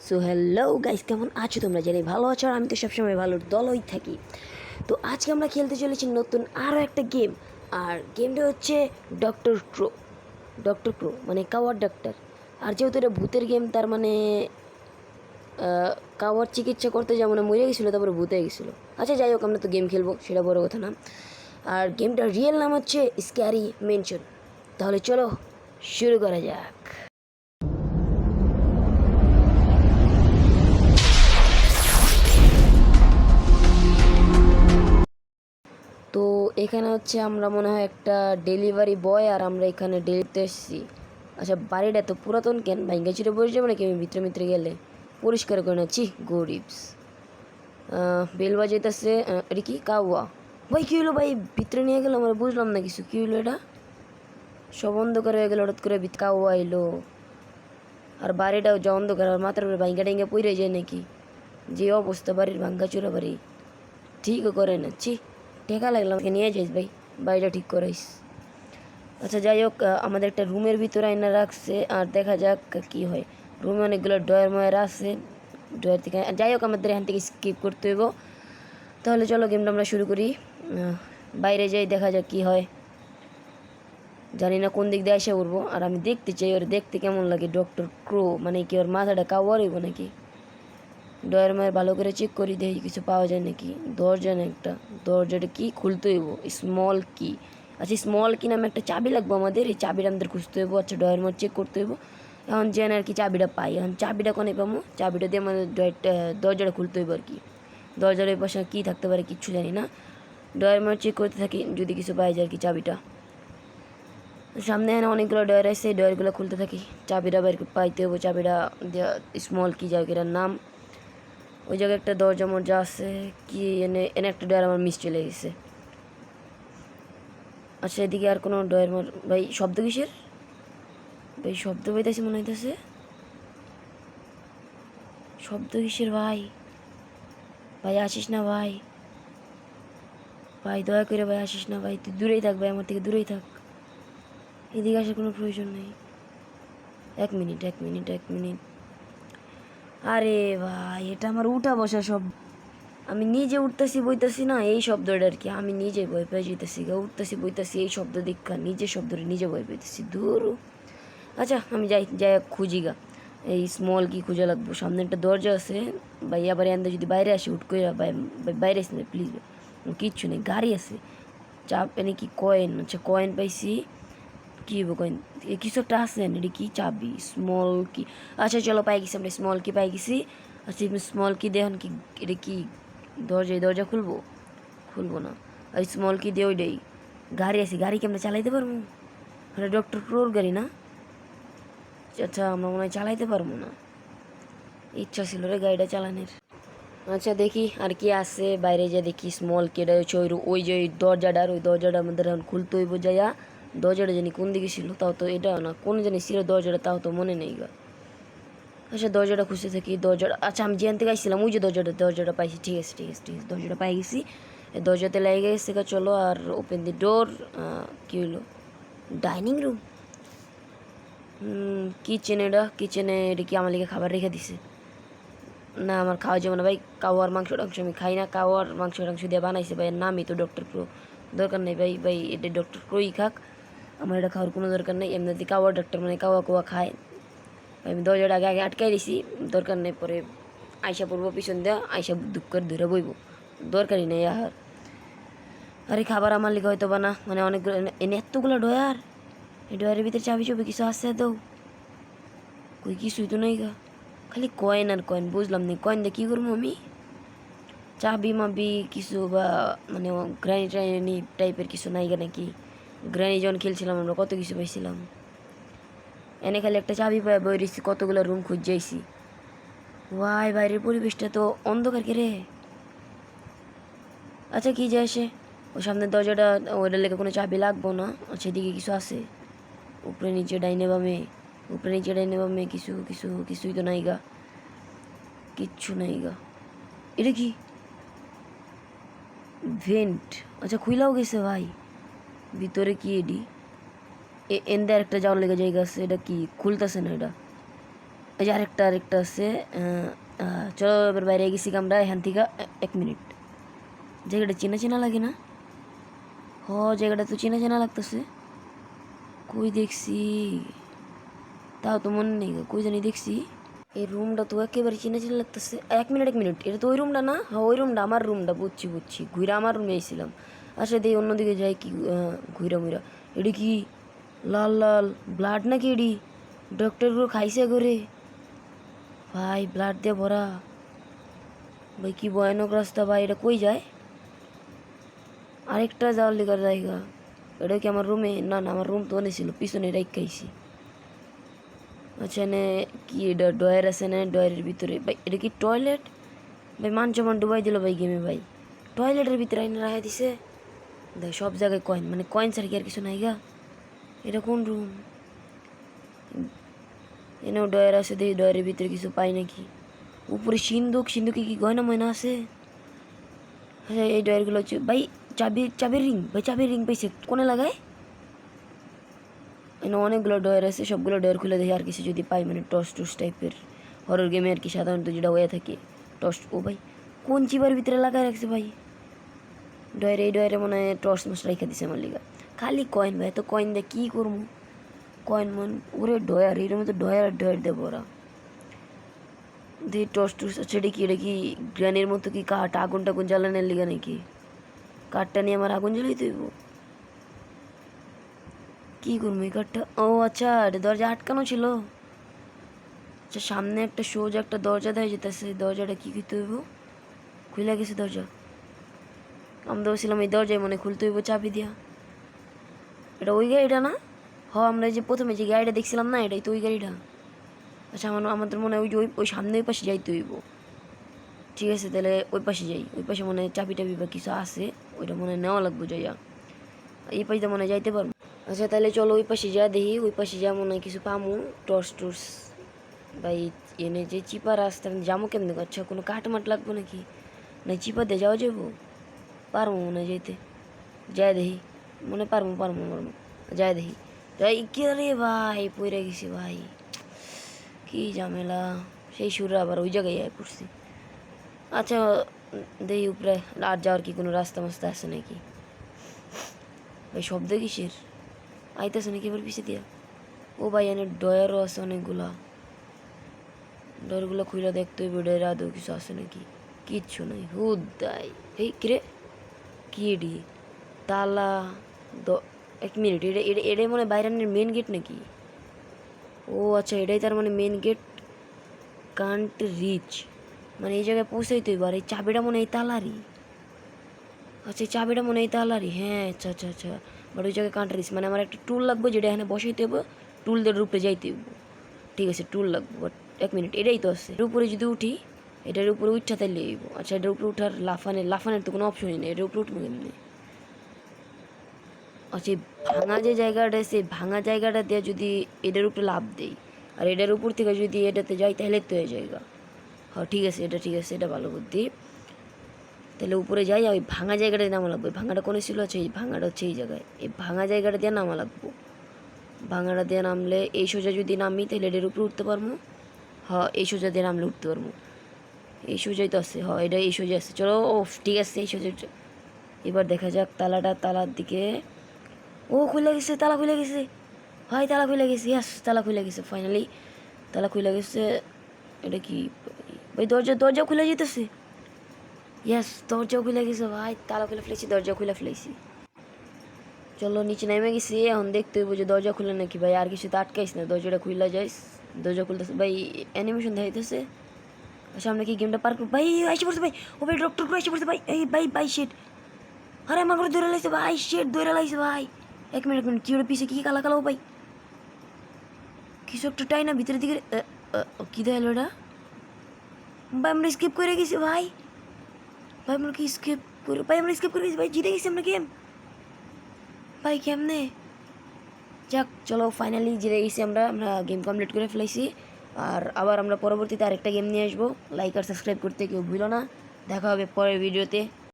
So hello guys, কেমন আছো তোমরা? জানি ভালো আছো, আর আমি তো সবসময় ভালোর দলই থাকি। তো আজকে আমরা খেলতে চলেছি নতুন আরও একটা গেম। আর গেমটা হচ্ছে ডক্টর ক্রো মানে কাওয়ার ডাক্তার। আর যেহেতু এটা ভূতের গেম, তার মানে কাওয়ার চিকিৎসা করতে যেমন মরে গেছিলো, তারপরে ভূত হয়ে গেছিলো। আচ্ছা যাই হোক, আমরা তো গেম খেলবো, সেটা বড় কথা না। আর গেমটার রিয়েল নাম হচ্ছে স্ক্যারি মেনশন। তাহলে চলো শুরু করা যাক। তো এখানে হচ্ছে আমরা মনে হয় একটা ডেলিভারি বয়, আর আমরা এখানে ডেলিতে এসেছি। আচ্ছা, বাড়িটা তো পুরাতন, কেন ভাঙ্গা ছিঁড়ে পড়ে যাবে নাকি? আমি ভিতরে ভিতরে গেলে পরিষ্কার করে নিচ্ছি। গরিবস বেল বাজাইতেছে। এটা কি কাওয়া? ভাই কী হলো ভাই? ভিতরে নিয়ে গেলো, আমরা বুঝলাম না কিছু। কী হলো এটা? সব অন্ধকার হয়ে গেল হঠাৎ করে, কাওয়া এলো। আর বাড়িটাও যা অন্ধকার, আর মাথার উপরে ভাঙ্গা টাঙ্গা পড়ে যায় নাকি? যে অবস্থা বাড়ির, ভাঙ্গা চোরা বাড়ি, ঠিকও করে না। ছি, টেকা লাগলাম, নিয়ে যাইস ভাই, বাড়িটা ঠিক করাইস। আচ্ছা যাই হোক, আমাদের একটা রুমের ভিতরে আইনা রাখছে, আর দেখা যাক কি হয়। রুমে অনেকগুলো ড্রয়ার ময়ার আছে, ড্রয়ার থেকে যাই হোক আমাদের এখান থেকে স্কিপ করতে হইব। তাহলে চলো গেমটা আমরা শুরু করি। বাইরে যাই, দেখা যাক কি হয়। জানি না কোন দিক দিয়ে এসে উঠবো। আর আমি দেখতে চাই ওর দেখতে কেমন লাগে। ডক্টর ক্রো মানে কি ওর মাথাটা কাওয়ার হইব নাকি? ড্রয়ার মায়ের ভালো করে চেক করি, দেখি কিছু পাওয়া যায় নাকি। দরজা না একটা, দরজাটা কি খুলতে হইব? স্মল কি? আচ্ছা, স্মল কি নামে একটা চাবি লাগবো আমাদের, এই চাবিটা আমাদের খুঁজতে হইব। আচ্ছা, ড্রয়ার মার চেক করতে হইব। এখন যেন আর কি চাবিটা পাই। এখন চাবিটা কোনে পাবো? চাবিটা দিয়ে আমাদের দরজাটা খুলতে হইব আর কি। দরজার ওই পাশে কী থাকতে পারে কিচ্ছু জানি না। ড্রয়ার মার চেক করতে থাকি, যদি কিছু পাই যায় আর কি। চাবিটা সামনে এনে অনেকগুলো ডয়ার আছে, এই ডয়ারগুলো খুলতে থাকি। চাবিটা বের পাইতে হইব। চাবিটা স্মল কি জায়গাটার নাম। ওই জায়গায় একটা দরজা মরজা আছে কি, এনে এনে একটা ডয়ার আমার মিস চলে গেছে। আচ্ছা, এদিকে আর কোনো ডয়ার ভাই শব্দ কিসের? ভাই শব্দ পাইতেছি মনে হইতেছে। শব্দ কিসের ভাই? ভাই আসিস না ভাই, ভাই দয়া করে ভাই আসিস না ভাই, তুই দূরেই থাক ভাই, আমার থেকে দূরেই থাক। এদিকে আসার কোনো প্রয়োজন নেই। এক মিনিট এক মিনিট এক মিনিট। আরে ভাই, এটা আমার উঠা বসা সব। আমি নিজে উঠতেছি বইতেছি না, এই শব্দটা আর কি। আমি নিজে ভয় পেয়ে যেতেছি গা, উঠতেছি বইতেছি এই শব্দ দীক্ষা, নিজে শব্দটা নিজে ভয় পেতেছি। দূর। আচ্ছা আমি যাই যাই খুঁজি গা। এই স্মল কি খুঁজে লাগবো। সামনে একটা দরজা আছে ভাই, আবার এন্দা যদি বাইরে আসি উঠ করে বাইরে আসি না প্লিজ ভাই। কিচ্ছু নেই, গাড়ি আছে। চাপ এনে কি কয়েন? আচ্ছা কয়েন পাইছি। কী হবো কয়েন? কিছু একটা আছে, এটা কি? চাবি স্মল কি? আচ্ছা চলো, পাই গেছি আমরা, স্মল কি পাই গেছি। আচ্ছা স্মল কি দেখুন কি, এটা কি দরজা খুলবো? খুলবো না। আর স্মল কি দিয়ে ওইটাই। গাড়ি আছে, গাড়ি কি আমরা চালাইতে পারবো? এটা ডক্টর ক্রোর গাড়ি না? আচ্ছা আমরা মনে হয় চালাইতে পারবো না। ইচ্ছা ছিল রে গাড়িটা চালানোর। আচ্ছা দেখি আর কি আছে। বাইরে যা দেখি স্মল কেডা হচ্ছে ওই যে ওই দরজাটার, ওই দরজাটা আমাদের এখন খুলতে হইব। যাইয়া দরজাটা জানি কোন দিকে ছিল, তাও তো এটা না, কোন জানি ছিল দরজাটা, তাও তো মনে নেই গা। আচ্ছা দরজাটা খুঁজতে থাকি। দরজাটা, আচ্ছা আমি যেখান থেকে আসছিলাম ওই যে দরজাটা পাইছি। ঠিক আছে ঠিক আছে ঠিক আছে, দরজাটা পাই গেছি। দরজাতে লেগে গেছে। চলো আর ওপেন দি ডোর। কী হইলো? Dining room, kitchen. এটা কিচেনে, এটা কি আমার লিগে খাবার রেখে দিছে? না, আমার খাওয়া যাবে না ভাই। কাওয়ার মাংস টাংস আমি খাই না। কাওয়ার মাংস টাংস দিয়ে বানাইছে ভাই, নামই তো ডক্টর ক্রো। দরকার নেই ভাই, ভাই এটা ডক্টর ক্রোই খাক, আমার এটা খাওয়ার কোনো দরকার নেই। এমনিতে কাওয়ার ডাক্তার মানে কাওয়া কোয়া খায়। আমি দরজাটা আগে আগে আটকাই দিছি, দরকার নেই। পরে আইসা পড়বো পিছন দেওয়া, আইসা দুঃখ করে ধরে বইব, দরকারই নেই আর। আরে খাবার আমার লিখে হয়তো বা না, মানে অনেকগুলো এনে এতগুলো ডয়ার। এই ডয়ারের ভিতরে চাবি চবি কিছু আছে তো? কই কিছুই তো নেই গা, খালি কয়েন আর কয়েন। বুঝলাম না কয়েন দিয়ে কী করবো আমি? চাবি মাবি কিছু বা মানে গ্রানি ট্রাইনি টাইপের কিছু নাই গা নাকি? গ্রানি যখন খেলছিলাম আমরা কত কিছু পাইছিলাম। এনে খালি একটা চাবি পাই বই রয়েছি, কতগুলো রুম খুঁজ যাইছি। ওয়াই বাইরের পরিবেশটা তো অন্ধকার কে রে। আচ্ছা কি যায় সে, ওই সামনের দরজাটা, ওইটার লেগে কোনো চাবি লাগবো না। সেদিকে কিছু আছে উপরে নিচে ডাইনে বামে, উপরে নিচে ডাইনে বামে কিছুই তো নাই গা, কিচ্ছু নাই গা। এটা কি? ভেন্ট। আচ্ছা খুইলাও গেছে ভাই, ভিতরে কি এডি? এনদের একটা যাওয়ার লেগে জায়গা আছে, এটা কি খুলতেছে না এটা? এই যে আরেকটা আছে। চলো এবার বাইরে গেছি আমরা এখান থেকে। 1 মিনিট, জায়গাটা চেনা চেনা লাগে না? জায়গাটা তো চেনা চেনা লাগতেছে। কই দেখছি তাও তো মনে নেই, কই জানি দেখছি। এই রুমটা তো একেবারে চেনা চেনা লাগতেছে। 1 মিনিট, এটা তো ওই রুমটা না? ওই রুমটা, আমার রুমটা, বুঝছি। ঘুরে আমার রুমে এসেছিলাম। আসলে দিয়ে অন্যদিকে যাই কি ঘুরা মুইরা। এটি কি লাল লাল ব্লাড নাকি? এটি ডক্টরগুলো খাইছে করে ভাই, ব্লাড দিয়ে ভরা ভাই, কি ভয়ানক রাস্তা ভাই। এটা কই যায়? আরেকটা যাওয়ার লিগার জায়গা। এটা কি আমার রুমে? না, আমার রুম তো অনেক ছিল, পিছনে রাখাইছি। আচ্ছা, এনে কি এটা ডয়ার আছে না? ডয়ারের ভিতরে ভাই, এটা কি টয়লেট? ভাই মান ডুবাই দিল ভাই গেমে ভাই। টয়লেটের ভিতরে আইনে রাখাই দিছে। দেখ সব জায়গায় কয়েন, মানে কয়েন ছাড়া কি আর কিছু নাই গা? এটা কোন রুম? এনেও ডয়ার আছে, দেখি ডয়ারের ভিতরে কিছু পাই নাকি। উপরে সিন্ধুকে কি গয়না ময়না আছে? আচ্ছা, এই ডয়ারগুলো হচ্ছে ভাই চাবির রিং। ভাই চাবির রিং পাইছে, কোনে লাগায়? এনে অনেকগুলো ডয়ার আছে, সবগুলো ডয়ার খুলে দেখি আর কিছু যদি পাই, মানে টস টাইপের হরর গেমে আর কি সাধারণত যেটা হয়ে থাকে টস। ও ভাই, কোন চিবার ভিতরে লাগাই রাখছে ভাই ডয়ারে? এই ডয়ারে মনে হয় টর্চ মাস রেখে দিছে আমার লিগা। খালি কয়েন ভাই, তো কয়েন দিয়ে কী করবো? কয়েন ওরে ডয়ার, এর মধ্যে ডয়ার দেবো ওরা। দিয়ে টর্চ আচ্ছা, এটা কি গ্রানের মতো কি কাঠ? আগুন টাগুন জ্বালানোর লিগা নাকি? কাঠটা নিয়ে আমার আগুন জ্বালাইতে হইব? কী করবো এই কাঠটা? ও আচ্ছা, এটা দরজা আটকানো ছিল। আচ্ছা, সামনে একটা সোজা একটা দরজা দেওয়া যেতেছে। দরজাটা কী করতে হইব? খুলে গেছে দরজা। আমরা বলছিলাম এই দরজায় মনে খুলতে হইব চাবি দিয়া। এটা ওই গাড়িটা না? আমরা যে প্রথমে যে গাড়িটা দেখছিলাম না, এটাই তো ওই গাড়িটা। আচ্ছা, আমাদের মনে হয় ওই সামনে ওই পাশে যাইতে হইব। ঠিক আছে, তাহলে ওই পাশে যাই। ওই পাশে মনে হয় চাবি টাবি বা কিছু আছে, ওইটা মনে হয় নেওয়া লাগবো যাইয়া। এই পাশে মনে হয় যাইতে পারবো। আচ্ছা, তাহলে চলো ওই পাশে যা দেখি। ওই পাশে যা মনে হয় কিছু পামু, টর্চ ভাই। এনে যে চিপা রাস্তা যাবো কেমনি? আচ্ছা, কোনো কাঠমাট লাগবো নাকি? না চিপা দিয়ে যাওয়া যাবো? পারবো মনে হয় যাইতে। যাই দেখি, মনে পারবো। যাই দেখি। তাই কি রে ভাই, পড়ে গেছি ভাই, কি ঝামেলা। সেই সুরে আবার ওই জায়গায় পড়ছি। আচ্ছা, দেখি উপরে আর যাওয়ার কি কোনো রাস্তা মাস্তা আছে নাকি? ভাই শব্দ কিসের আইতেছে নাকি এবার পিছিয়ে দিয়া? ও ভাই, এনে ডয়ারও আছে অনেকগুলা। ডয়ারগুলো খুলে দেখতে হইব ডয়ার আদৌ কিছু আছে নাকি। কিচ্ছু নাই, হুদাই। এই কিরে, কি এডি তালা? 1 মিনিট, এটাই মনে হয় বাইরানের মেন গেট নাকি? ও আচ্ছা, এটাই তার মানে মেন গেট। কান্ট রিচ, মানে এই জায়গায় পৌঁছাইতে হইব। আর এই চাবিটা মনে হয় তালারই। আচ্ছা, এই চাবিটা মনে হয় তালারই। হ্যাঁ, আচ্ছা। বাট ওই জায়গায় কান্ট রিচ, মানে আমার একটা টুল লাগবে যেটা এখানে বসাইতে হইব। টুল দিয়ে উপরে যাইতে হইব। ঠিক আছে, টুল লাগবে। বাট 1 মিনিট, এটাই তো আছে। এর উপরে যদি উঠি, এটার উপরে উঠা তাইলে হইব। আচ্ছা, এটার উপরে উঠার লাফানের তো কোনো অপশনই নেই। এটার উপরে উঠবো কেমনি? আচ্ছা, ভাঙা যে জায়গাটা, সেই ভাঙা জায়গাটা দিয়ে যদি এটার উপরে লাফ দেই, আর এটার উপর থেকে যদি এটাতে যাই, তাহলে তো হয়ে জায়গা। হ্যাঁ ঠিক আছে, এটা ভালো বুদ্ধি। তাহলে উপরে যাই, ওই ভাঙা জায়গাটা নামা লাগবে। ভাঙাটা কোনে ছিল? আছে এই ভাঙাটা, হচ্ছে এই জায়গায়। এই ভাঙা জায়গাটা দিয়ে নামা লাগবো। ভাঙাটা দিয়ে নামলে এই সোজা যদি নামি, তাহলে এটার উপরে উঠতে পারবো। হ্যাঁ, এই সোজা দিয়ে নামলে উঠতে পারবো। এই সোজাই তো আছে। এটা এই সোজা আছে। চলো, ও ঠিক আছে, এই সোজা। এবার দেখা যাক তালার দিকে। ও খুলে গেছে, তালা খুলে গেছে ভাই, তালা খুলে গেছে। ইয়াস, তালা খুলে গেছে ফাইনালি। তালা খুলে গেছে। এটা কি ভাই? দরজা খুলে যেতেছে। ইয়াস, দরজাও খুলে গেছে ভাই। তালা খুলে ফেলেছি, দরজা খুলে ফেলেছি। চলো নিচে নেমে গেছি। এখন দেখতে হইব যে দরজা খুলে নাকি ভাই। আর কিছু তো আটকাইস না, দরজাটা খুলে যাইস। দরজা খুলতেছে ভাই, অ্যানিমেশন দেখাইতেছে। আচ্ছা, আমরা কি গেমটা পার করব? ভাই এসে পড়ছে ভাই। ও ভাই, ডক্টর এসে পড়ছে ভাই। এই ভাই শেট। আরে আমার করে দৌড়ে লাইছে ভাই। শেট, দৌড়ে লাইছে ভাই। 1 মিনিট, কি ওটা পিছে কি কালা ভাই? কিছু একটা টাই না ভিতরের দিকে। কি দেখালো এটা? ভাই আমরা স্কিপ করে গেছি ভাই। আমরা স্কিপ করে গেছি ভাই। জিতে গেছি আমরা গেম ভাই। কেমনে? যাক, চলো ফাইনালি জিতে গেছি আমরা গেম কমপ্লিট করে ফেলেছি। আর আবার আমরা পরবর্তীতে আরেকটা গেম নিয়ে আসবো। লাইক আর সাবস্ক্রাইব করতে কেউ ভুলো না। দেখা হবে পরের ভিডিওতে।